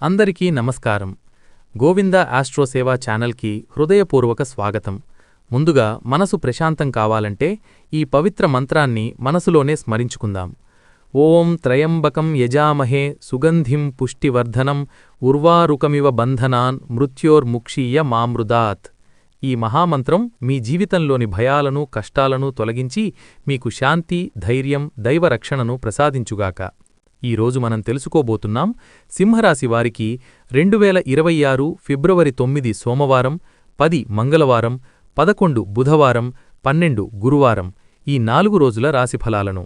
అందరికీ నమస్కారం. గోవింద ఆస్ట్రో సేవా ఛానల్కి హృదయపూర్వక స్వాగతం. ముందుగా మనసు ప్రశాంతం కావాలంటే ఈ పవిత్ర మంత్రాన్ని మనసులోనే స్మరించుకుందాం. ఓం త్రయంబకం యజామహే సుగంధిం పుష్టివర్ధనం ఉర్వారుకమివ బంధనాన్ మృత్యోర్ముక్షీయ మామృదాత్. ఈ మహామంత్రం మీ జీవితంలోని భయాలను కష్టాలను తొలగించి మీకు శాంతి, ధైర్యం, దైవరక్షణను ప్రసాదించుగాక. ఈరోజు మనం తెలుసుకోబోతున్నాం సింహరాశి వారికి 2026 ఫిబ్రవరి 9 సోమవారం, 10 మంగళవారం, 11 బుధవారం, 12 గురువారం ఈ 4 రోజుల రాశిఫలాలను.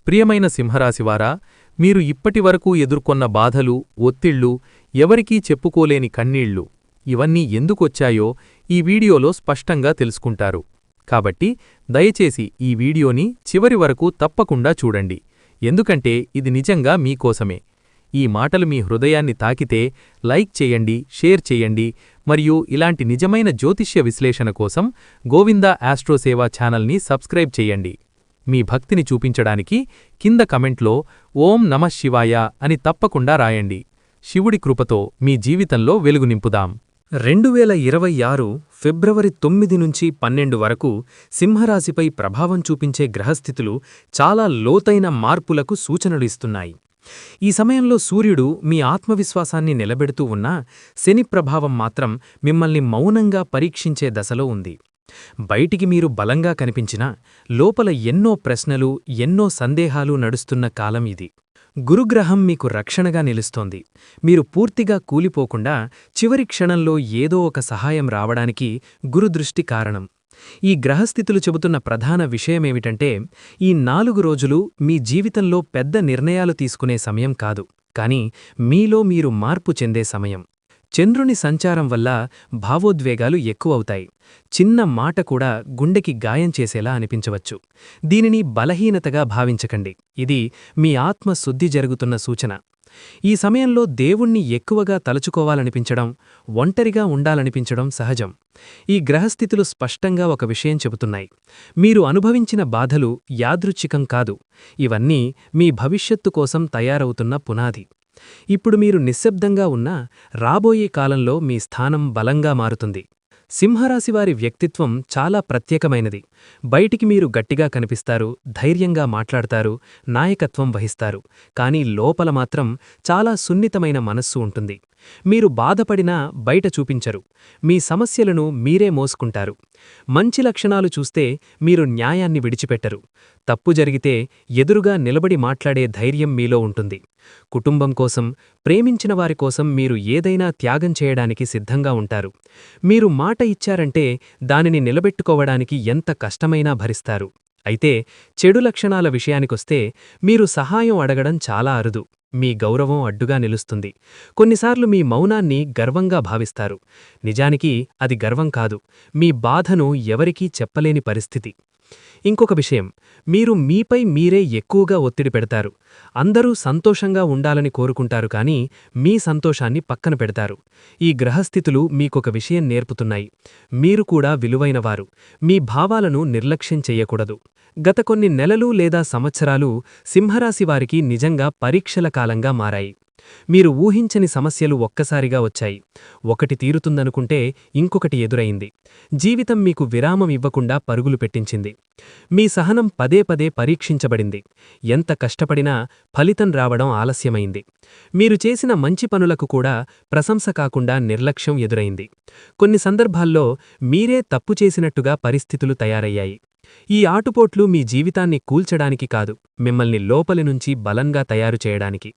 ప్రియమైన సింహరాశివారా, మీరు ఇప్పటివరకు ఎదుర్కొన్న బాధలు, ఒత్తిళ్లు, ఎవరికీ చెప్పుకోలేని కన్నీళ్లు ఇవన్నీ ఎందుకొచ్చాయో ఈ వీడియోలో స్పష్టంగా తెలుసుకుంటారు. కాబట్టి దయచేసి ఈ వీడియోని చివరి వరకు తప్పకుండా చూడండి, ఎందుకంటే ఇది నిజంగా మీకోసమే. ఈ మాటలు మీ హృదయాన్ని తాకితే లైక్ చేయండి, షేర్ చేయండి మరియు ఇలాంటి నిజమైన జ్యోతిష్య విశ్లేషణ కోసం గోవింద ఆస్ట్రో సేవా ఛానల్ని సబ్స్క్రైబ్ చేయండి. మీ భక్తిని చూపించడానికి కింద కమెంట్లో ఓం నమః శివాయ అని తప్పకుండా రాయండి. శివుడి కృపతో మీ జీవితంలో వెలుగు నింపుదాం. 2026 ఫిబ్రవరి 9 నుంచి 12 వరకు సింహరాశిపై ప్రభావం చూపించే గ్రహస్థితులు చాలా లోతైన మార్పులకు సూచనలు ఇస్తున్నాయి. ఈ సమయంలో సూర్యుడు మీ ఆత్మవిశ్వాసాన్ని నిలబెడుతూ ఉన్నా, శని ప్రభావం మాత్రం మిమ్మల్ని మౌనంగా పరీక్షించే దశలో ఉంది. బయటికి మీరు బలంగా కనిపించినా లోపల ఎన్నో ప్రశ్నలు, ఎన్నో సందేహాలు నడుస్తున్న కాలం ఇది. గురుగ్రహం మీకు రక్షణగా నిలుస్తోంది. మీరు పూర్తిగా కూలిపోకుండా చివరి క్షణంలో ఏదో ఒక సహాయం రావడానికి గురుదృష్టి కారణం. ఈ గ్రహస్థితులు చెబుతున్న ప్రధాన విషయమేమిటంటే, ఈ 4 రోజులు మీ జీవితంలో పెద్ద నిర్ణయాలు తీసుకునే సమయం కాదు, కానీ మీలో మీరు మార్పు చెందే సమయం. చంద్రుని సంచారం వల్ల భావోద్వేగాలు ఎక్కువవుతాయి. చిన్న మాట కూడా గుండెకి గాయం చేసేలా అనిపించవచ్చు. దీనిని బలహీనతగా భావించకండి. ఇది మీ ఆత్మశుద్ధి జరుగుతున్న సూచన. ఈ సమయంలో దేవుణ్ణి ఎక్కువగా తలుచుకోవాలనిపించడం, ఒంటరిగా ఉండాలనిపించడం సహజం. ఈ గ్రహస్థితులు స్పష్టంగా ఒక విషయం చెబుతున్నాయి: మీరు అనుభవించిన బాధలు యాదృచ్ఛికం కాదు, ఇవన్నీ మీ భవిష్యత్తు కోసం తయారవుతున్న పునాది. ఇప్పుడు మీరు నిశ్శబ్దంగా ఉన్నా రాబోయే కాలంలో మీ స్థానం బలంగా మారుతుంది. సింహరాశివారి వ్యక్తిత్వం చాలా ప్రత్యేకమైనది. బయటికి మీరు గట్టిగా కనిపిస్తారు, ధైర్యంగా మాట్లాడతారు, నాయకత్వం వహిస్తారు. కానీ లోపల మాత్రం చాలా సున్నితమైన మనస్సు ఉంటుంది. మీరు బాధపడినా బయట చూపించరు. మీ సమస్యలను మీరే మోసుకుంటారు. మంచి లక్షణాలు చూస్తే మీరు న్యాయాన్ని విడిచిపెట్టరు. తప్పు జరిగితే ఎదురుగా నిలబడి మాట్లాడే ధైర్యం మీలో ఉంటుంది. కుటుంబం కోసం, ప్రేమించిన వారి కోసం మీరు ఏదైనా త్యాగం చేయడానికి సిద్ధంగా ఉంటారు. మీరు మాట ఇచ్చారంటే దానిని నిలబెట్టుకోవడానికి ఎంత కష్టమైనా భరిస్తారు. అయితే చెడు లక్షణాల విషయానికొస్తే మీరు సహాయం అడగడం చాలా అరుదు. మీ గౌరవం అడ్డుగా నిలుస్తుంది. కొన్నిసార్లు మీ మౌనాన్ని గర్వంగా భావిస్తారు. నిజానికి అది గర్వం కాదు, మీ బాధను ఎవరికీ చెప్పలేని పరిస్థితి. ఇంకొక విషయం, మీరు మీపై మీరే ఎక్కువగా ఒత్తిడి పెడతారు. అందరూ సంతోషంగా ఉండాలని కోరుకుంటారు, కానీ మీ సంతోషాన్ని పక్కన పెడతారు. ఈ గ్రహస్థితులు మీకొక విషయం నేర్పుతున్నాయి: మీరు కూడా విలువైనవారు. మీ భావాలను నిర్లక్ష్యం చెయ్యకూడదు. గత కొన్ని నెలలు లేదా సంవత్సరాలు సింహరాశివారికి నిజంగా పరీక్షల కాలంగా మారాయి. మీరు ఊహించని సమస్యలు ఒక్కసారిగా వచ్చాయి. ఒకటి తీరుతుందనుకుంటే ఇంకొకటి ఎదురైంది. జీవితం మీకు విరామం ఇవ్వకుండా పరుగులు పెట్టించింది. మీ సహనం పదే పదే పరీక్షించబడింది. ఎంత కష్టపడినా ఫలితం రావడం ఆలస్యమైంది. మీరు చేసిన మంచి పనులకు కూడా ప్రశంస కాకుండా నిర్లక్ష్యం ఎదురైంది. కొన్ని సందర్భాల్లో మీరే తప్పు చేసినట్టుగా పరిస్థితులు తయారయ్యాయి. ఈ ఆటుపోట్లు మీ జీవితాన్ని కూల్చడానికి కాదు, మిమ్మల్ని లోపలి నుంచి బలంగా తయారు చేయడానికి.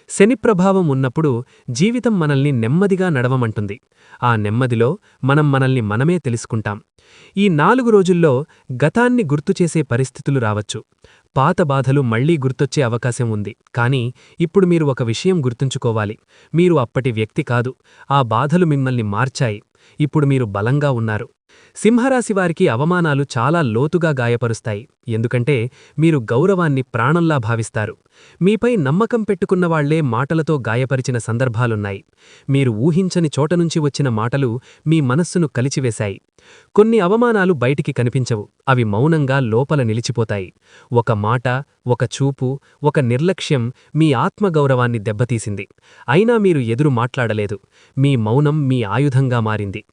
శని ప్రభావం ఉన్నప్పుడు జీవితం మనల్ని నెమ్మదిగా నడవమంటుంది. ఆ నెమ్మదిలో మనం మనల్ని మనమే తెలుసుకుంటాం. ఈ 4 రోజుల్లో గతాన్ని గుర్తుచేసే పరిస్థితులు రావచ్చు. పాత బాధలు మళ్లీ గుర్తొచ్చే అవకాశం ఉంది. కానీ ఇప్పుడు మీరు ఒక విషయం గుర్తుంచుకోవాలి: మీరు అప్పటి వ్యక్తి కాదు. ఆ బాధలు మిమ్మల్ని మార్చాయి. ఇప్పుడు మీరు బలంగా ఉన్నారు. సింహరాశివారికి అవమానాలు చాలా లోతుగా గాయపరుస్తాయి, ఎందుకంటే మీరు గౌరవాన్ని ప్రాణంలా భావిస్తారు. మీపై నమ్మకం పెట్టుకున్నవాళ్లే మాటలతో గాయపరిచిన సందర్భాలున్నాయి. మీరు ఊహించని చోటనుంచి వచ్చిన మాటలు మీ మనస్సును కలిచివేశాయి. కొన్ని అవమానాలు బయటికి కనిపించవు, అవి మౌనంగా లోపల నిలిచిపోతాయి. ఒక మాట, ఒక చూపు, ఒక నిర్లక్ష్యం మీ ఆత్మగౌరవాన్ని దెబ్బతీసింది. అయినా మీరు ఎదురు మాట్లాడలేదు. మీ మౌనం మీ ఆయుధంగా మారింది.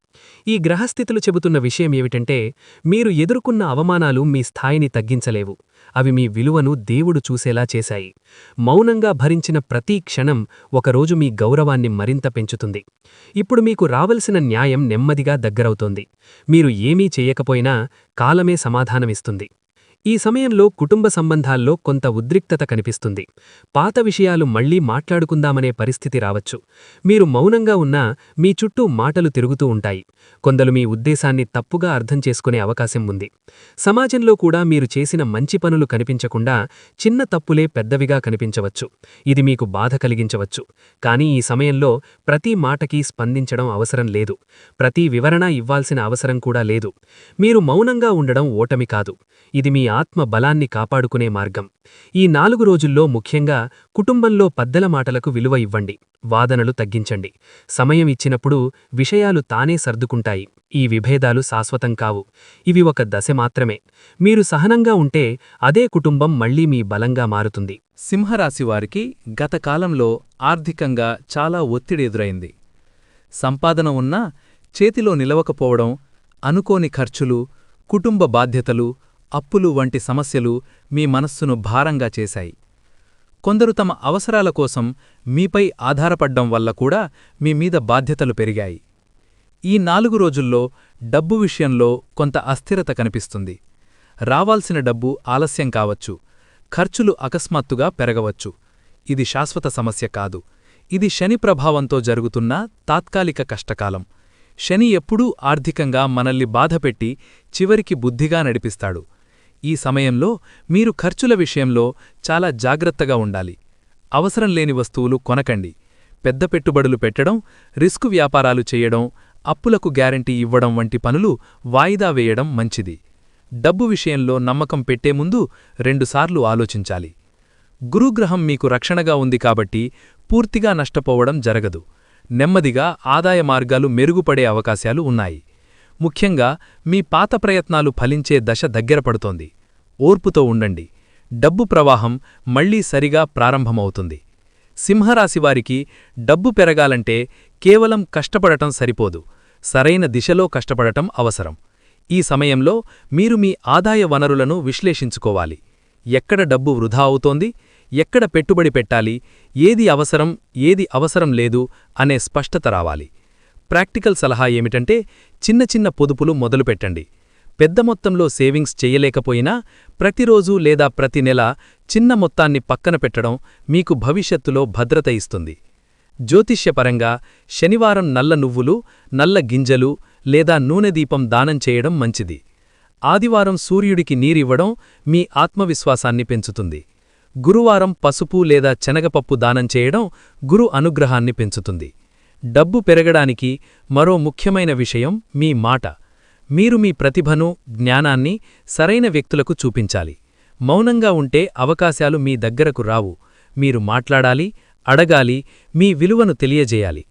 ఈ గ్రహస్థితులు చెబుతున్న విషయమేమిటంటే, మీరు ఎదుర్కొన్న అవమానాలు మీ స్థాయిని తగ్గించలేవు. అవి మీ విలువను దేవుడు చూసేలా చేశాయి. మౌనంగా భరించిన ప్రతి క్షణం ఒకరోజు మీ గౌరవాన్ని మరింత పెంచుతుంది. ఇప్పుడు మీకు రావలసిన న్యాయం నెమ్మదిగా దగ్గరవుతోంది. మీరు ఏమీ చేయకపోయినా కాలమే సమాధానమిస్తుంది. ఈ సమయంలో కుటుంబ సంబంధాల్లో కొంత ఉద్రిక్తత కనిపిస్తుంది. పాత విషయాలు మళ్లీ మాట్లాడుకుందామనే పరిస్థితి రావచ్చు. మీరు మౌనంగా ఉన్నా మీ చుట్టూ మాటలు తిరుగుతూ ఉంటాయి. కొందరు మీ ఉద్దేశాన్ని తప్పుగా అర్థం చేసుకునే అవకాశం ఉంది. సమాజంలో కూడా మీరు చేసిన మంచి పనులు కనిపించకుండా చిన్న తప్పులే పెద్దవిగా కనిపించవచ్చు. ఇది మీకు బాధ కలిగించవచ్చు. కానీ ఈ సమయంలో ప్రతి మాటకి స్పందించడం అవసరం లేదు. ప్రతి వివరణ ఇవ్వాల్సిన అవసరం కూడా లేదు. మీరు మౌనంగా ఉండడం ఓటమి కాదు. ఇది మీ ఆత్మ బలాన్ని కాపాడుకునే మార్గం. ఈ 4 రోజుల్లో ముఖ్యంగా కుటుంబంలో పెద్దల మాటలకు విలువ ఇవ్వండి. వాదనలు తగ్గించండి. సమయం ఇచ్చినప్పుడు విషయాలు తానే సర్దుకుంటాయి. ఈ విభేదాలు శాశ్వతం కావు. ఇవి ఒక దశ మాత్రమే. మీరు సహనంగా ఉంటే అదే కుటుంబం మళ్లీ మీ బలంగా మారుతుంది. సింహరాశివారికి గత కాలంలో ఆర్థికంగా చాలా ఒత్తిడి ఎదురైంది. సంపాదన ఉన్నా చేతిలో నిలవకపోవడం, అనుకోని ఖర్చులు, కుటుంబ బాధ్యతలు, అప్పులు వంటి సమస్యలు మీ మనస్సును భారంగా చేశాయి. కొందరు తమ అవసరాల కోసం మీపై ఆధారపడ్డం వల్ల కూడా మీ మీద బాధ్యతలు పెరిగాయి. ఈ 4 రోజుల్లో డబ్బు విషయంలో కొంత అస్థిరత కనిపిస్తుంది. రావాల్సిన డబ్బు ఆలస్యం కావచ్చు. ఖర్చులు అకస్మాత్తుగా పెరగవచ్చు. ఇది శాశ్వత సమస్య కాదు. ఇది శని ప్రభావంతో జరుగుతున్న తాత్కాలిక కష్టకాలం. శని ఎప్పుడూ ఆర్థికంగా మనల్ని బాధపెట్టి చివరికి బుద్ధిగా నడిపిస్తాడు. ఈ సమయంలో మీరు ఖర్చుల విషయంలో చాలా జాగ్రత్తగా ఉండాలి. అవసరం లేని వస్తువులు కొనకండి. పెద్ద పెట్టుబడులు పెట్టడం, రిస్కు వ్యాపారాలు చేయడం, అప్పులకు గ్యారంటీ ఇవ్వడం వంటి పనులు వాయిదా వేయడం మంచిది. డబ్బు విషయంలో నమ్మకం పెట్టే ముందు 2 సార్లు ఆలోచించాలి. గురుగ్రహం మీకు రక్షణగా ఉంది కాబట్టి పూర్తిగా నష్టపోవడం జరగదు. నెమ్మదిగా ఆదాయ మార్గాలు మెరుగుపడే అవకాశాలు ఉన్నాయి. ముఖ్యంగా మీ పాత ప్రయత్నాలు ఫలించే దశ దగ్గరపడుతోంది. ఓర్పుతో ఉండండి. డబ్బు ప్రవాహం మళ్లీ సరిగా ప్రారంభమవుతుంది. సింహరాశివారికి డబ్బు పెరగాలంటే కేవలం కష్టపడటం సరిపోదు. సరైన దిశలో కష్టపడటం అవసరం. ఈ సమయంలో మీరు మీ ఆదాయ వనరులను విశ్లేషించుకోవాలి. ఎక్కడ డబ్బు వృధా అవుతోంది, ఎక్కడ పెట్టుబడి పెట్టాలి, ఏది అవసరం, ఏది అవసరం లేదు అనే స్పష్టత రావాలి. ప్రాక్టికల్ సలహా ఏమిటంటే, చిన్న చిన్న పొదుపులు మొదలుపెట్టండి. పెద్ద మొత్తంలో సేవింగ్స్ చెయ్యలేకపోయినా ప్రతిరోజు లేదా ప్రతి నెల చిన్న మొత్తాన్ని పక్కన పెట్టడం మీకు భవిష్యత్తులో భద్రత ఇస్తుంది. జ్యోతిష్యపరంగా శనివారం నల్ల నువ్వులు, నల్ల గింజలు లేదా నూనె దీపం దానం చేయడం మంచిది. ఆదివారం సూర్యుడికి నీరివ్వడం మీ ఆత్మవిశ్వాసాన్ని పెంచుతుంది. గురువారం పసుపు లేదా శనగపప్పు దానం చేయడం గురు అనుగ్రహాన్ని పెంచుతుంది. డబ్బు పెరగడానికి మరో ముఖ్యమైన విషయం మీ మాట. మీరు మీ ప్రతిభను, జ్ఞానాన్ని సరైన వ్యక్తులకు చూపించాలి. మౌనంగా ఉంటే అవకాశాలు మీ దగ్గరకు రావు. మీరు మాట్లాడాలి, అడగాలి, మీ విలువను తెలియజేయాలి.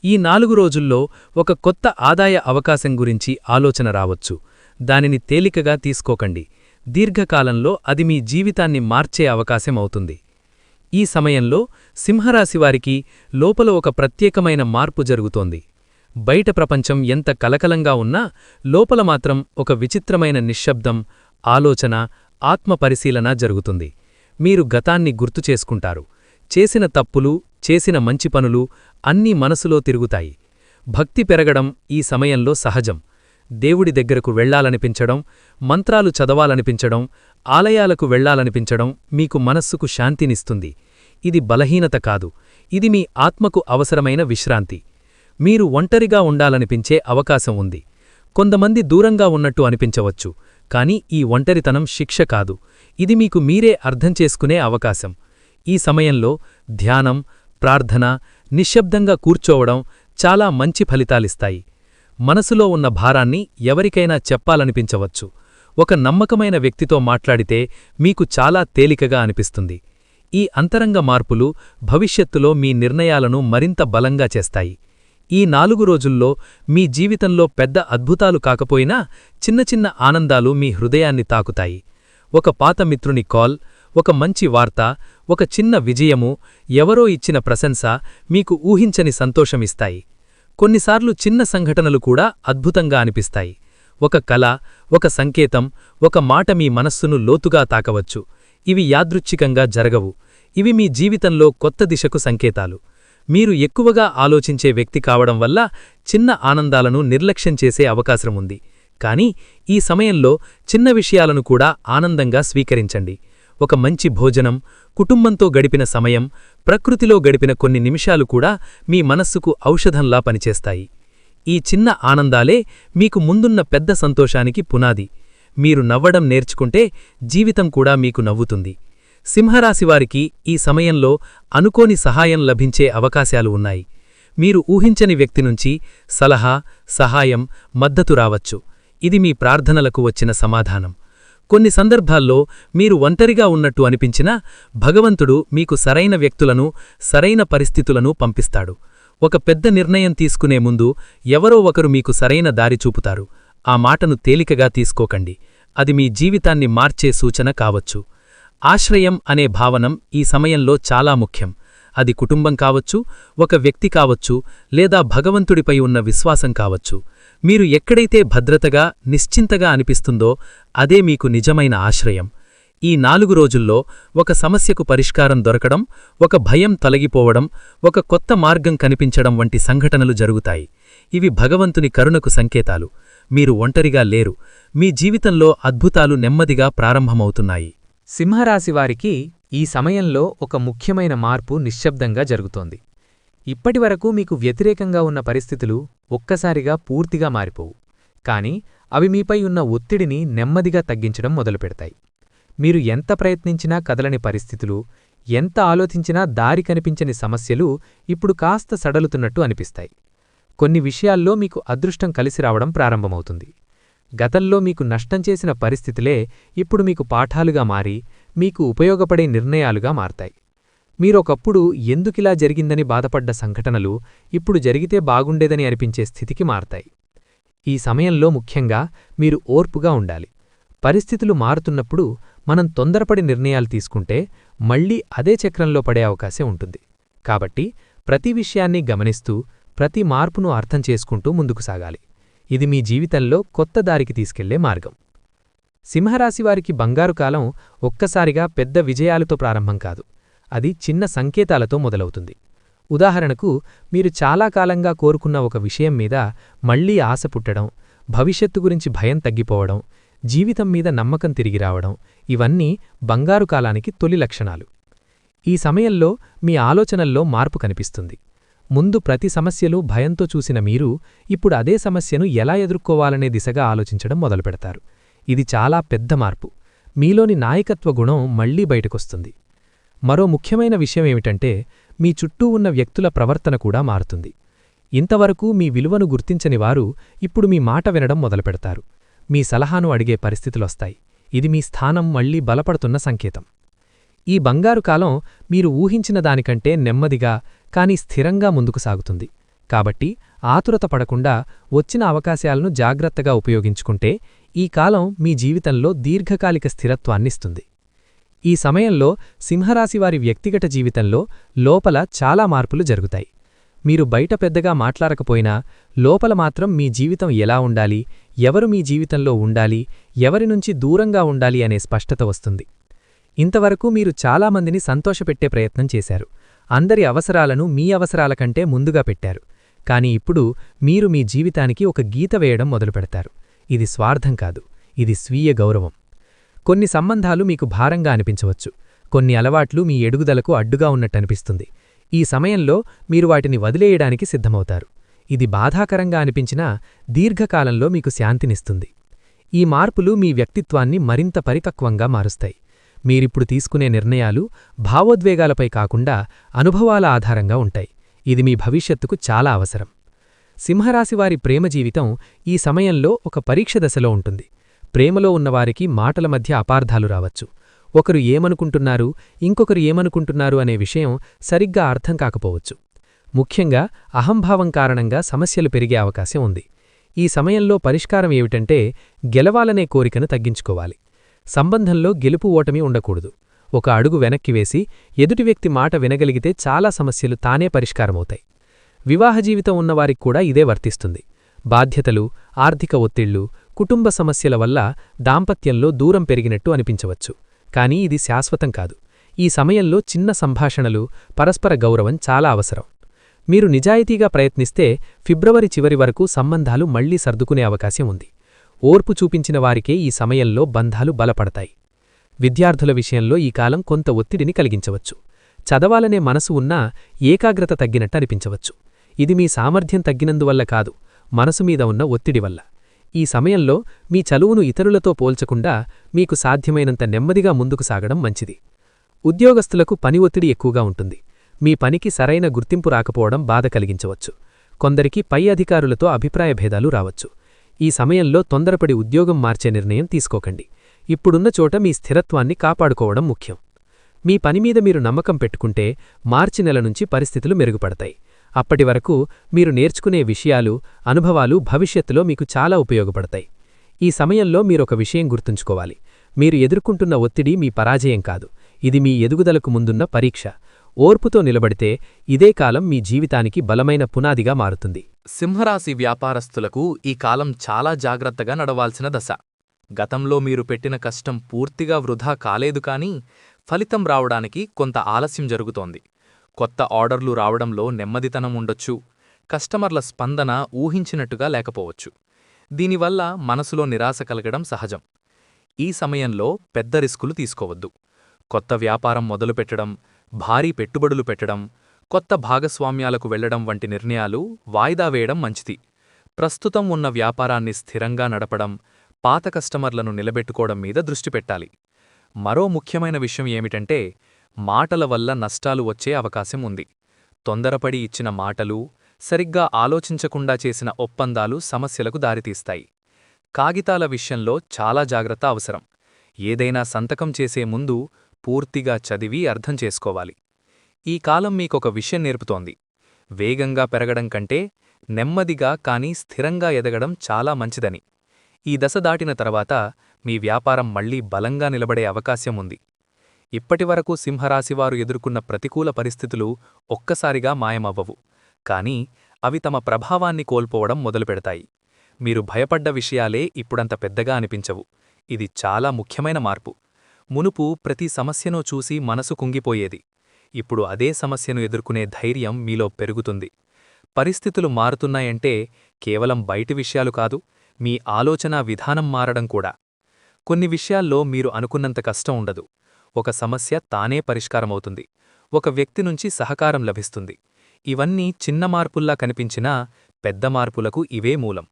ఈ 4 రోజుల్లో ఒక కొత్త ఆదాయ అవకాశం గురించి ఆలోచన రావచ్చు. దానిని తేలికగా తీసుకోకండి. దీర్ఘకాలంలో అది మీ జీవితాన్ని మార్చే అవకాశం అవుతుంది. ఈ సమయంలో సింహరాశివారికి లోపల ఒక ప్రత్యేకమైన మార్పు జరుగుతోంది. బయట ప్రపంచం ఎంత కలకలంగా ఉన్నా లోపల మాత్రం ఒక విచిత్రమైన నిశ్శబ్దం, ఆలోచన, ఆత్మపరిశీలన జరుగుతుంది. మీరు గతాన్ని గుర్తుచేసుకుంటారు. చేసిన తప్పులు, చేసిన మంచి పనులు అన్నీ మనసులో తిరుగుతాయి. భక్తి పెరగడం ఈ సమయంలో సహజం. దేవుడి దగ్గరకు వెళ్లాలనిపించడం, మంత్రాలు చదవాలనిపించడం, ఆలయాలకు వెళ్లాలనిపించడం మీకు మనస్సుకు శాంతినిస్తుంది. ఇది బలహీనత కాదు. ఇది మీ ఆత్మకు అవసరమైన విశ్రాంతి. మీరు ఒంటరిగా ఉండాలనిపించే అవకాశం ఉంది. కొంతమంది దూరంగా ఉన్నట్టు అనిపించవచ్చు. కాని ఈ ఒంటరితనం శిక్ష కాదు. ఇది మీకు మీరే అర్థం చేసుకునే అవకాశం. ఈ సమయంలో ధ్యానం, ప్రార్థన, నిశ్శబ్దంగా కూర్చోవడం చాలా మంచి ఫలితాలిస్తాయి. మనసులో ఉన్న భారాన్ని ఎవరికైనా చెప్పాలనిపించవచ్చు. ఒక నమ్మకమైన వ్యక్తితో మాట్లాడితే మీకు చాలా తేలికగా అనిపిస్తుంది. ఈ అంతరంగ మార్పులు భవిష్యత్తులో మీ నిర్ణయాలను మరింత బలంగా చేస్తాయి. ఈ 4 రోజుల్లో మీ జీవితంలో పెద్ద అద్భుతాలు కాకపోయినా చిన్న చిన్న ఆనందాలు మీ హృదయాన్ని తాకుతాయి. ఒక పాత మిత్రుని కాల్, ఒక మంచి వార్త, ఒక చిన్న విజయము, ఎవరో ఇచ్చిన ప్రశంస మీకు ఊహించని సంతోషమిస్తాయి. కొన్నిసార్లు చిన్న సంఘటనలు కూడా అద్భుతంగా అనిపిస్తాయి. ఒక కల, ఒక సంకేతం, ఒక మాట మీ మనస్సును లోతుగా తాకవచ్చు. ఇవి యాదృచ్ఛికంగా జరగవు. ఇవి మీ జీవితంలో కొత్త దిశకు సంకేతాలు. మీరు ఎక్కువగా ఆలోచించే వ్యక్తి కావడం వల్ల చిన్న ఆనందాలను నిర్లక్ష్యం చేసే అవకాశముంది. కానీ ఈ సమయంలో చిన్న విషయాలను కూడా ఆనందంగా స్వీకరించండి. ఒక మంచి భోజనం, కుటుంబంతో గడిపిన సమయం, ప్రకృతిలో గడిపిన కొన్ని నిమిషాలు కూడా మీ మనస్సుకు ఔషధంలా పనిచేస్తాయి. ఈ చిన్న ఆనందాలే మీకు ముందున్న పెద్ద సంతోషానికి పునాది. మీరు నవ్వడం నేర్చుకుంటే జీవితం కూడా మీకు నవ్వుతుంది. సింహరాశివారికి ఈ సమయంలో అనుకోని సహాయం లభించే అవకాశాలు ఉన్నాయి. మీరు ఊహించని వ్యక్తి నుంచి సలహా, సహాయం, మద్దతు రావచ్చు. ఇది మీ ప్రార్థనలకు వచ్చిన సమాధానం. కొన్ని సందర్భాల్లో మీరు ఒంటరిగా ఉన్నట్టు అనిపించినా భగవంతుడు మీకు సరైన వ్యక్తులను, సరైన పరిస్థితులను పంపిస్తాడు. ఒక పెద్ద నిర్ణయం తీసుకునే ముందు ఎవరో ఒకరు మీకు సరైన దారి చూపుతారు. ఆ మాటను తేలికగా తీసుకోకండి. అది మీ జీవితాన్ని మార్చే సూచన కావచ్చు. ఆశ్రయం అనే భావనం ఈ సమయంలో చాలా ముఖ్యం. అది కుటుంబం కావచ్చు, ఒక వ్యక్తి కావచ్చు, లేదా భగవంతుడిపై ఉన్న విశ్వాసం కావచ్చు. మీరు ఎక్కడైతే భద్రతగా, నిశ్చింతగా అనిపిస్తుందో అదే మీకు నిజమైన ఆశ్రయం. ఈ 4 రోజుల్లో ఒక సమస్యకు పరిష్కారం దొరకడం, ఒక భయం తొలగిపోవడం, ఒక కొత్త మార్గం కనిపించడం వంటి సంఘటనలు జరుగుతాయి. ఇవి భగవంతుని కరుణకు సంకేతాలు. మీరు ఒంటరిగా లేరు. మీ జీవితంలో అద్భుతాలు నెమ్మదిగా ప్రారంభమవుతున్నాయి. సింహరాశివారికి ఈ సమయంలో ఒక ముఖ్యమైన మార్పు నిశ్శబ్దంగా జరుగుతోంది. ఇప్పటివరకు మీకు వ్యతిరేకంగా ఉన్న పరిస్థితులు ఒక్కసారిగా పూర్తిగా మారిపోవు. కాని అవి మీపై ఉన్న ఒత్తిడిని నెమ్మదిగా తగ్గించడం మొదలుపెడతాయి. మీరు ఎంత ప్రయత్నించినా కదలని పరిస్థితులు, ఎంత ఆలోచించినా దారి కనిపించని సమస్యలు ఇప్పుడు కాస్త సడలుతున్నట్టు అనిపిస్తాయి. కొన్ని విషయాల్లో మీకు అదృష్టం కలిసి రావడం ప్రారంభమవుతుంది. గతంలో మీకు నష్టం చేసిన పరిస్థితులే ఇప్పుడు మీకు పాఠాలుగా మారి మీకు ఉపయోగపడే నిర్ణయాలుగా మారతాయి. మీరొకప్పుడు ఎందుకిలా జరిగిందని బాధపడ్డ సంఘటనలు ఇప్పుడు జరిగితే బాగుండేదని అనిపించే స్థితికి మారతాయి. ఈ సమయంలో ముఖ్యంగా మీరు ఓర్పుగా ఉండాలి. పరిస్థితులు మారుతున్నప్పుడు మనం తొందరపడి నిర్ణయాలు తీసుకుంటే మళ్లీ అదే చక్రంలో పడే అవకాశం ఉంటుంది. కాబట్టి ప్రతి విషయాన్ని గమనిస్తూ, ప్రతి మార్పును అర్థం చేసుకుంటూ ముందుకు సాగాలి. ఇది మీ జీవితంలో కొత్త దారికి తీసుకెళ్లే మార్గం. సింహరాశివారికి బంగారు కాలం ఒక్కసారిగా పెద్ద విజయాలతో ప్రారంభం కాదు. అది చిన్న సంకేతాలతో మొదలవుతుంది. ఉదాహరణకు, మీరు చాలా కాలంగా కోరుకున్న ఒక విషయం మీద మళ్లీ ఆశ పుట్టడం, భవిష్యత్తు గురించి భయం తగ్గిపోవడం, జీవితం మీద నమ్మకం తిరిగి రావడం, ఇవన్నీ బంగారు కాలానికి తొలి లక్షణాలు. ఈ సమయంలో మీ ఆలోచనల్లో మార్పు కనిపిస్తుంది. ముందు ప్రతి సమస్యలు భయంతో చూసిన మీరు ఇప్పుడు అదే సమస్యను ఎలా ఎదుర్కోవాలనే దిశగా ఆలోచించడం మొదలుపెడతారు. ఇది చాలా పెద్ద మార్పు. మీలోని నాయకత్వ గుణం మళ్లీ బయటకొస్తుంది. మరో ముఖ్యమైన విషయమేమిటంటే, మీ చుట్టూ ఉన్న వ్యక్తుల ప్రవర్తన కూడా మారుతుంది. ఇంతవరకు మీ విలువను గుర్తించని వారు ఇప్పుడు మీ మాట వినడం మొదలుపెడతారు. మీ సలహాను అడిగే పరిస్థితులొస్తాయి. ఇది మీ స్థానం మళ్లీ బలపడుతున్న సంకేతం. ఈ బంగారు కాలం మీరు ఊహించిన దానికంటే నెమ్మదిగా కానీ స్థిరంగా ముందుకు సాగుతుంది. కాబట్టి ఆతురత పడకుండా వచ్చిన అవకాశాలను జాగ్రత్తగా ఉపయోగించుకుంటే ఈ కాలం మీ జీవితంలో దీర్ఘకాలిక స్థిరత్వాన్నిస్తుంది. ఈ సమయంలో సింహరాశివారి వ్యక్తిగత జీవితంలో లోపల చాలా మార్పులు జరుగుతాయి. మీరు బయట పెద్దగా మాట్లాడకపోయినా లోపల మాత్రం మీ జీవితం ఎలా ఉండాలి, ఎవరు మీ జీవితంలో ఉండాలి, ఎవరి నుంచి దూరంగా ఉండాలి అనే స్పష్టత వస్తుంది. ఇంతవరకు మీరు చాలామందిని సంతోషపెట్టే ప్రయత్నం చేశారు. అందరి అవసరాలను మీ అవసరాల కంటే ముందుగా పెట్టారు. కాని ఇప్పుడు మీరు మీ జీవితానికి ఒక గీత వేయడం మొదలుపెడతారు. ఇది స్వార్థం కాదు, ఇది స్వీయ గౌరవం. కొన్ని సంబంధాలు మీకు భారంగా అనిపించవచ్చు. కొన్ని అలవాట్లు మీ ఎడుగుదలకు అడ్డుగా ఉన్నట్టనిపిస్తుంది. ఈ సమయంలో మీరు వాటిని వదిలేయడానికి సిద్ధమవుతారు. ఇది బాధాకరంగా అనిపించినా దీర్ఘకాలంలో మీకు శాంతినిస్తుంది. ఈ మార్పులు మీ వ్యక్తిత్వాన్ని మరింత పరిపక్వంగా మారుస్తాయి. మీరిప్పుడు తీసుకునే నిర్ణయాలు భావోద్వేగాలపై కాకుండా అనుభవాల ఆధారంగా ఉంటాయి. ఇది మీ భవిష్యత్తుకు చాలా అవసరం. సింహరాశివారి ప్రేమ జీవితం ఈ సమయంలో ఒక పరీక్ష దశలో ఉంటుంది. ప్రేమలో ఉన్నవారికి మాటల మధ్య అపార్థాలు రావచ్చు. ఒకరు ఏమనుకుంటున్నారు, ఇంకొకరు ఏమనుకుంటున్నారు అనే విషయం సరిగ్గా అర్థం కాకపోవచ్చు. ముఖ్యంగా అహంభావం కారణంగా సమస్యలు పెరిగే అవకాశం ఉంది. ఈ సమయంలో పరిష్కారం ఏమిటంటే గెలవాలనే కోరికను తగ్గించుకోవాలి. సంబంధంలో గెలుపు ఓటమి ఉండకూడదు. ఒక అడుగు వెనక్కి వేసి ఎదుటి వ్యక్తి మాట వినగలిగితే చాలా సమస్యలు తానే పరిష్కారమవుతాయి. వివాహ జీవితం ఉన్నవారికి కూడా ఇదే వర్తిస్తుంది. బాధ్యతలు, ఆర్థిక ఒత్తిళ్లు, కుటుంబ సమస్యల వల్ల దాంపత్యంలో దూరం పెరిగినట్టు అనిపించవచ్చు. కానీ ఇది శాశ్వతం కాదు. ఈ సమయంలో చిన్న సంభాషణలు, పరస్పర గౌరవం చాలా అవసరం. మీరు నిజాయితీగా ప్రయత్నిస్తే ఫిబ్రవరి చివరి వరకు సంబంధాలు మళ్లీ సర్దుకునే అవకాశం ఉంది. ఓర్పు చూపించిన వారికే ఈ సమయంలో బంధాలు బలపడతాయి. విద్యార్థుల విషయంలో ఈ కాలం కొంత ఒత్తిడిని కలిగించవచ్చు. చదవాలనే మనసు ఉన్నా ఏకాగ్రత తగ్గినట్టు అనిపించవచ్చు. ఇది మీ సామర్థ్యం తగ్గినందువల్ల కాదు, మనసు మీద ఉన్న ఒత్తిడి వల్ల. ఈ సమయంలో మీ చలువును ఇతరులతో పోల్చకుండా మీకు సాధ్యమైనంత నెమ్మదిగా ముందుకు సాగడం మంచిది. ఉద్యోగస్తులకు పని ఒత్తిడి ఎక్కువగా ఉంటుంది. మీ పనికి సరైన గుర్తింపు రాకపోవడం బాధ కలిగించవచ్చు. కొందరికి పై అధికారులతో అభిప్రాయ భేదాలు రావచ్చు. ఈ సమయంలో తొందరపడి ఉద్యోగం మార్చే నిర్ణయం తీసుకోకండి. ఇప్పుడున్న చోట మీ స్థిరత్వాన్ని కాపాడుకోవడం ముఖ్యం. మీ పనిమీద మీరు నమ్మకం పెట్టుకుంటే మార్చి నెల నుంచి పరిస్థితులు మెరుగుపడతాయి. అప్పటి వరకు మీరు నేర్చుకునే విషయాలు, అనుభవాలు భవిష్యత్తులో మీకు చాలా ఉపయోగపడతాయి. ఈ సమయంలో మీరొక విషయం గుర్తుంచుకోవాలి. మీరు ఎదుర్కొంటున్న ఒత్తిడి మీ పరాజయం కాదు, ఇది మీ ఎదుగుదలకు ముందున్న పరీక్ష. ఓర్పుతో నిలబడితే ఇదే కాలం మీ జీవితానికి బలమైన పునాదిగా మారుతుంది. సింహరాశి వ్యాపారస్తులకు ఈ కాలం చాలా జాగ్రత్తగా నడవాల్సిన దశ. గతంలో మీరు పెట్టిన కష్టం పూర్తిగా వృధా కాలేదు, కానీ ఫలితం రావడానికి కొంత ఆలస్యం జరుగుతోంది. కొత్త ఆర్డర్లు రావడంలో నెమ్మదితనం ఉండొచ్చు. కస్టమర్ల స్పందన ఊహించినట్టుగా లేకపోవచ్చు. దీనివల్ల మనసులో నిరాశ కలగడం సహజం. ఈ సమయంలో పెద్ద రిస్కులు తీసుకోవద్దు. కొత్త వ్యాపారం మొదలుపెట్టడం, భారీ పెట్టుబడులు పెట్టడం, కొత్త భాగస్వామ్యాలకు వెళ్లడం వంటి నిర్ణయాలు వాయిదా వేయడం మంచిది. ప్రస్తుతం ఉన్న వ్యాపారాన్ని స్థిరంగా నడపడం, పాత కస్టమర్లను నిలబెట్టుకోవడం మీద దృష్టి పెట్టాలి. మరో ముఖ్యమైన విషయం ఏమిటంటే మాటల వల్ల నష్టాలు వచ్చే అవకాశం ఉంది. తొందరపడి ఇచ్చిన మాటలు, సరిగ్గా ఆలోచించకుండా చేసిన ఒప్పందాలు సమస్యలకు దారితీస్తాయి. కాగితాల విషయంలో చాలా జాగ్రత్త అవసరం. ఏదైనా సంతకం చేసే ముందు పూర్తిగా చదివి అర్థం చేసుకోవాలి. ఈ కాలం మీకొక విషయం నేర్పుతోంది. వేగంగా పెరగడం కంటే నెమ్మదిగా కానీ స్థిరంగా ఎదగడం చాలా మంచిదని. ఈ దశ దాటిన తర్వాత మీ వ్యాపారం మళ్లీ బలంగా నిలబడే అవకాశం ఉంది. ఇప్పటివరకు సింహరాశివారు ఎదుర్కొన్న ప్రతికూల పరిస్థితులు ఒక్కసారిగా మాయమవ్వవు, కానీ అవి తమ ప్రభావాన్ని కోల్పోవడం మొదలుపెడతాయి. మీరు భయపడ్డ విషయాలే ఇప్పుడంత పెద్దగా అనిపించవు. ఇది చాలా ముఖ్యమైన మార్పు. మునుపు ప్రతి సమస్యను చూసి మనసు కుంగిపోయేది. ఇప్పుడు అదే సమస్యను ఎదుర్కొనే ధైర్యం మీలో పెరుగుతుంది. పరిస్థితులు మారుతున్నాయంటే కేవలం బయటి విషయాలు కాదు, మీ ఆలోచనా విధానం మారడం కూడా. కొన్ని విషయాల్లో మీరు అనుకున్నంత కష్టం ఉండదు. ఒక సమస్య తానే పరిష్కారమవుతుంది. ఒక వ్యక్తి నుంచి సహకారం లభిస్తుంది. ఇవన్నీ చిన్న మార్పుల్లా కనిపించినా పెద్ద మార్పులకు ఇవే మూలం.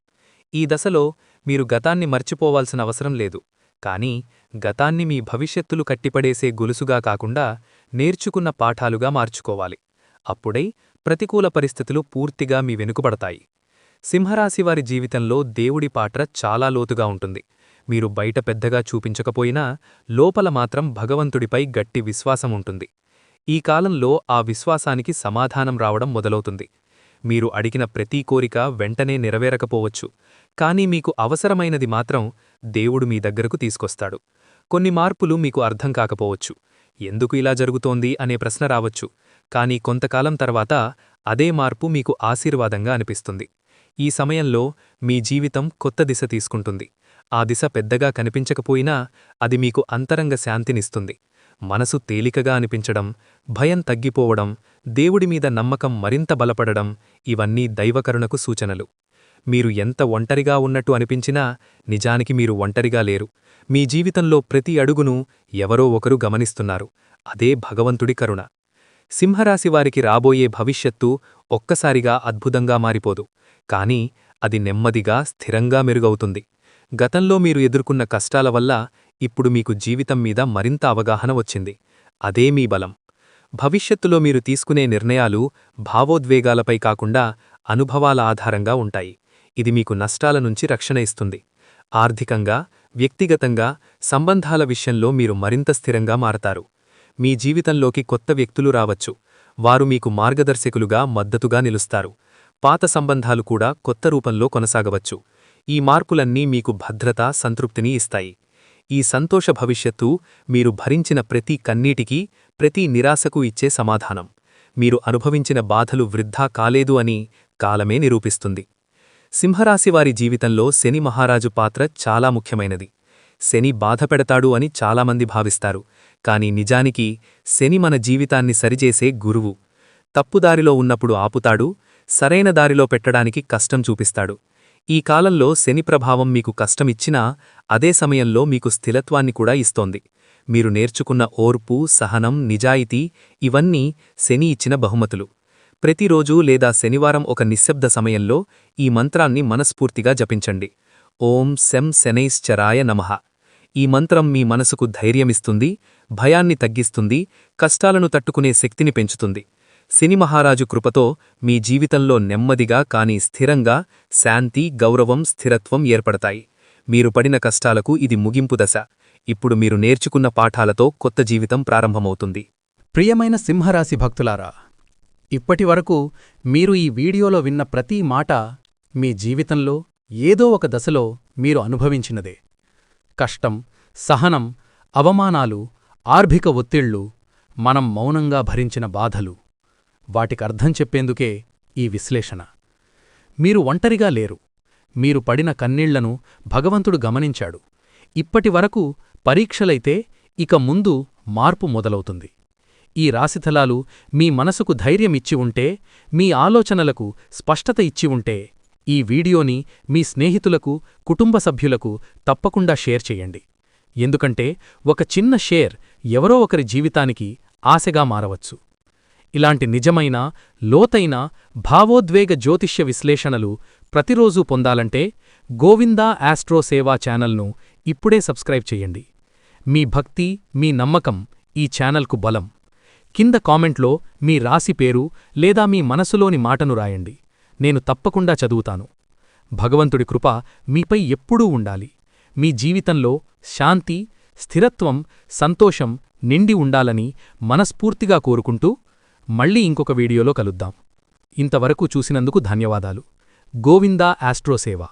ఈ దశలో మీరు గతాన్ని మర్చిపోవాల్సిన అవసరం లేదు, కానీ గతాన్ని మీ భవిష్యత్తులు కట్టిపడేసే గొలుసుగా కాకుండా నేర్చుకున్న పాఠాలుగా మార్చుకోవాలి. అప్పుడై ప్రతికూల పరిస్థితులు పూర్తిగా మీ వెనుకబడతాయి. సింహరాశివారి జీవితంలో దేవుడి పాత్ర చాలా లోతుగా ఉంటుంది. మీరు బయట పెద్దగా చూపించకపోయినా లోపల మాత్రం భగవంతుడిపై గట్టి విశ్వాసం ఉంటుంది. ఈ కాలంలో ఆ విశ్వాసానికి సమాధానం రావడం మొదలవుతుంది. మీరు అడిగిన ప్రతి కోరిక వెంటనే నెరవేరకపోవచ్చు, కానీ మీకు అవసరమైనది మాత్రం దేవుడు మీ దగ్గరకు తీసుకొస్తాడు. కొన్ని మార్పులు మీకు అర్థం కాకపోవచ్చు. ఎందుకు ఇలా జరుగుతోంది అనే ప్రశ్న రావచ్చు, కానీ కొంతకాలం తర్వాత అదే మార్పు మీకు ఆశీర్వాదంగా అనిపిస్తుంది. ఈ సమయంలో మీ జీవితం కొత్త దిశ తీసుకుంటుంది. ఆ దిశ పెద్దగా కనిపించకపోయినా అది మీకు అంతరంగ శాంతినిస్తుంది. మనసు తేలికగా అనిపించడం, భయం తగ్గిపోవడం, దేవుడిమీద నమ్మకం మరింత బలపడడం ఇవన్నీ దైవకరుణకు సూచనలు. మీరు ఎంత ఒంటరిగా ఉన్నట్టు అనిపించినా నిజానికి మీరు ఒంటరిగా లేరు. మీ జీవితంలో ప్రతి అడుగునూ ఎవరో ఒకరు గమనిస్తున్నారు. అదే భగవంతుడి కరుణ. సింహరాశివారికి రాబోయే భవిష్యత్తు ఒక్కసారిగా అద్భుతంగా మారిపోదు, కానీ అది నెమ్మదిగా స్థిరంగా మెరుగవుతుంది. గతంలో మీరు ఎదుర్కొన్న కష్టాల వల్ల ఇప్పుడు మీకు జీవితం మీద మరింత అవగాహన వచ్చింది. అదే మీ బలం. భవిష్యత్తులో మీరు తీసుకునే నిర్ణయాలు భావోద్వేగాలపై కాకుండా అనుభవాల ఆధారంగా ఉంటాయి. ఇది మీకు నష్టాల నుంచి రక్షణ ఇస్తుంది. ఆర్థికంగా, వ్యక్తిగతంగా, సంబంధాల విషయంలో మీరు మరింత స్థిరంగా మారతారు. మీ జీవితంలోకి కొత్త వ్యక్తులు రావచ్చు. వారు మీకు మార్గదర్శకులుగా, మద్దతుగా నిలుస్తారు. పాత సంబంధాలు కూడా కొత్త రూపంలో కొనసాగవచ్చు. ఈ మార్పులన్నీ మీకు భద్రత, సంతృప్తిని ఇస్తాయి. ఈ సంతోష భవిష్యత్తు మీరు భరించిన ప్రతి కన్నీటికి, ప్రతి నిరాశకు ఇచ్చే సమాధానం. మీరు అనుభవించిన బాధలు వృద్ధా కాలేదు అని కాలమే నిరూపిస్తుంది. సింహరాశివారి జీవితంలో శని మహారాజు పాత్ర చాలా ముఖ్యమైనది. శని బాధపెడతాడు అని చాలామంది భావిస్తారు. కాని నిజానికి శని మన జీవితాన్ని సరిచేసే గురువు. తప్పుదారిలో ఉన్నప్పుడు ఆపుతాడు, సరైన దారిలో పెట్టడానికి కష్టం చూపిస్తాడు. ఈ కాలంలో శని ప్రభావం మీకు కష్టమిచ్చినా అదే సమయంలో మీకు స్థిరత్వాన్ని కూడా ఇస్తోంది. మీరు నేర్చుకున్న ఓర్పు, సహనం, నిజాయితీ ఇవన్నీ శని ఇచ్చిన బహుమతులు. ప్రతిరోజూ లేదా శనివారం ఒక నిశ్శబ్ద సమయంలో ఈ మంత్రాన్ని మనస్ఫూర్తిగా జపించండి. ఓం శం శనైశ్చరాయ నమః. ఈ మంత్రం మీ మనసుకు ధైర్యమిస్తుంది, భయాన్ని తగ్గిస్తుంది, కష్టాలను తట్టుకునే శక్తిని పెంచుతుంది. శని మహారాజు కృపతో మీ జీవితంలో నెమ్మదిగా కాని స్థిరంగా శాంతి, గౌరవం, స్థిరత్వం ఏర్పడతాయి. మీరు పడిన కష్టాలకు ఇది ముగింపు దశ. ఇప్పుడు మీరు నేర్చుకున్న పాఠాలతో కొత్త జీవితం ప్రారంభమవుతుంది. ప్రియమైన సింహరాశి భక్తులారా, ఇప్పటివరకు మీరు ఈ వీడియోలో విన్న ప్రతి మాట మీ జీవితంలో ఏదో ఒక దశలో మీరు అనుభవించినదే. కష్టం, సహనం, అవమానాలు, ఆర్థిక ఒత్తిళ్లు, మనం మౌనంగా భరించిన బాధలు. వాటికర్థం చెప్పేందుకే ఈ విశ్లేషణ. మీరు ఒంటరిగా లేరు. మీరు పడిన కన్నీళ్లను భగవంతుడు గమనించాడు. ఇప్పటివరకు పరీక్షలైతే ఇక ముందు మార్పు మొదలవుతుంది. ఈ రాశిఫలాలు మీ మనసుకు ధైర్యమిచ్చి ఉంటే, మీ ఆలోచనలకు స్పష్టత ఇచ్చి ఉంటే, ఈ వీడియోని మీ స్నేహితులకు, కుటుంబ సభ్యులకు తప్పకుండా షేర్ చెయ్యండి. ఎందుకంటే ఒక చిన్న షేర్ ఎవరో ఒకరి జీవితానికి ఆశగా మారవచ్చు. ఇలాంటి నిజమైన, లోతైన భావోద్వేగ జ్యోతిష్య విశ్లేషణలు ప్రతిరోజూ పొందాలంటే గోవిందా ఆస్ట్రో సేవా ఛానల్ను ఇప్పుడే సబ్స్క్రైబ్ చెయ్యండి. మీ భక్తి, మీ నమ్మకం ఈ ఛానల్కు బలం. కింద కామెంట్లో మీ రాశి పేరు లేదా మీ మనసులోని మాటను రాయండి. నేను తప్పకుండా చదువుతాను. భగవంతుడి కృప మీపై ఎప్పుడూ ఉండాలి. మీ జీవితంలో శాంతి, స్థిరత్వం, సంతోషం నిండి ఉండాలని మనస్ఫూర్తిగా కోరుకుంటూ మళ్ళీ ఇంకొక వీడియోలో కలుద్దాం. ఇంతవరకు చూసినందుకు ధన్యవాదాలు. గోవిందా ఆస్ట్రో సేవ.